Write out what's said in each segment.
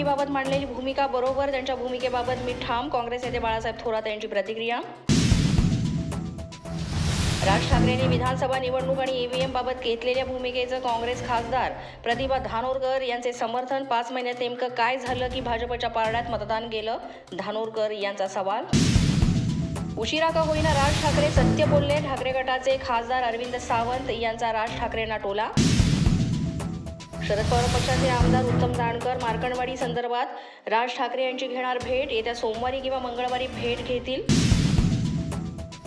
निवडणुकीबाबत मांडलेली भूमिका बरोबर, त्यांच्या भूमिकेबाबत मी ठाम. काँग्रेस नेते बाळासाहेब थोरात यांची प्रतिक्रिया. राज ठाकरेंनी विधानसभा निवडणूक आणि ईव्हीएम बाबत घेतलेल्या भूमिकेचं काँग्रेस खासदार प्रतिभा धानोरकर यांचे समर्थन. 5 महिन्यात नेमकं काय झालं की भाजपच्या पारड्यात मतदान गेलं? धानोरकर यांचा सवाल. उशिरा का होईना राज ठाकरे सत्य बोलले. ठाकरे गटाचे खासदार अरविंद सावंत यांचा राज ठाकरेंना टोला. शरद पवार पक्षाचे आमदार उत्तम जानकर मार्कंडवाडी संदर्भात राज ठाकरे यांची घेणार भेट. येत्या सोमवारी किंवा मंगळवारी भेट घेतील.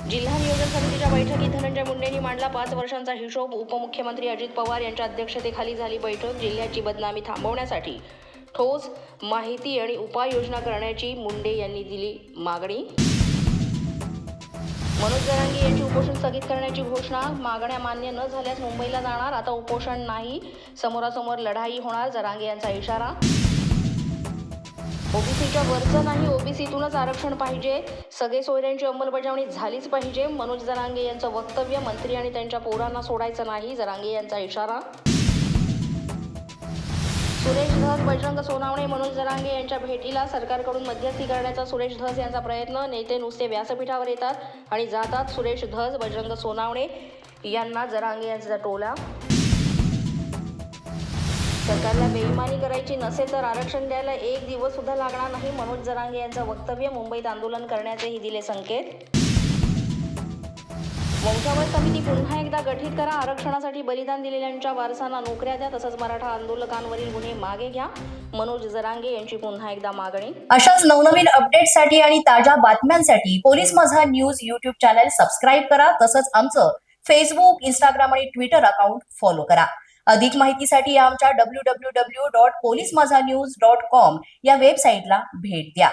जिल्हा नियोजन समितीच्या बैठकीत धनंजय मुंडेंनी मांडला 5 वर्षांचा हिशोब. उपमुख्यमंत्री अजित पवार यांच्या अध्यक्षतेखाली झाली बैठक. जिल्ह्याची बदनामी थांबवण्यासाठी ठोस माहिती आणि उपाययोजना करण्याची मुंडे यांनी दिली मागणी. मनोज जरांगे यांची उपोषण स्थगित करण्याची घोषणा. मागण्या मान्य न झाल्यास मुंबईला जाणार. आता उपोषण नाही, समोरासमोर लढाई होणार. जरांगे यांचा इशारा. ओबीसीच्या वरचं नाही, ओबीसीतूनच आरक्षण पाहिजे. सगळे सोयऱ्यांची अंमलबजावणी झालीच पाहिजे. मनोज जरांगे यांचं वक्तव्य. मंत्री आणि त्यांच्या पोरांना सोडायचं नाही. जरांगे यांचा इशारा. सुरेश धस बजरंग सोनावणे मनोज जरांगे यांच्या भेटीला. सरकारकडून मध्यस्थी करण्याचा सुरेश धस यांचा प्रयत्न. नेते नुसते व्यासपीठावर येतात आणि जातात. सुरेश धस बजरंग सोनावणे यांना जरांगे यांचा टोला. सरकारला बेईमानी करायची नसेल तर आरक्षण द्यायला 1 दिवस सुद्धा लागणार नाही. मनोज जरांगे यांचं वक्तव्य. मुंबईत आंदोलन करण्याचेही दिले संकेत. वंशावळ समिती पुन्हा एकदा गठीत करा. आरक्षणासाठी बलिदान दिलेल्यांच्या वारसांना नोकऱ्या द्या. तसंच मराठा आंदोलकांवरील गुन्हे मागे घ्या. मनोज जरांगे यांची पुन्हा एकदा मागणी. अशाच नवनवीन अपडेट्ससाठी आणि ताज्या बातम्यांसाठी पोलीस माझा न्यूज YouTube चॅनल सबस्क्राईब करा. तसंच आमचं फेसबुक, इंस्टाग्राम आणि ट्विटर अकाउंट फॉलो करा. अधिक माहितीसाठी आमच्या www.polismazanews.com या वेबसाईटला भेट द्या.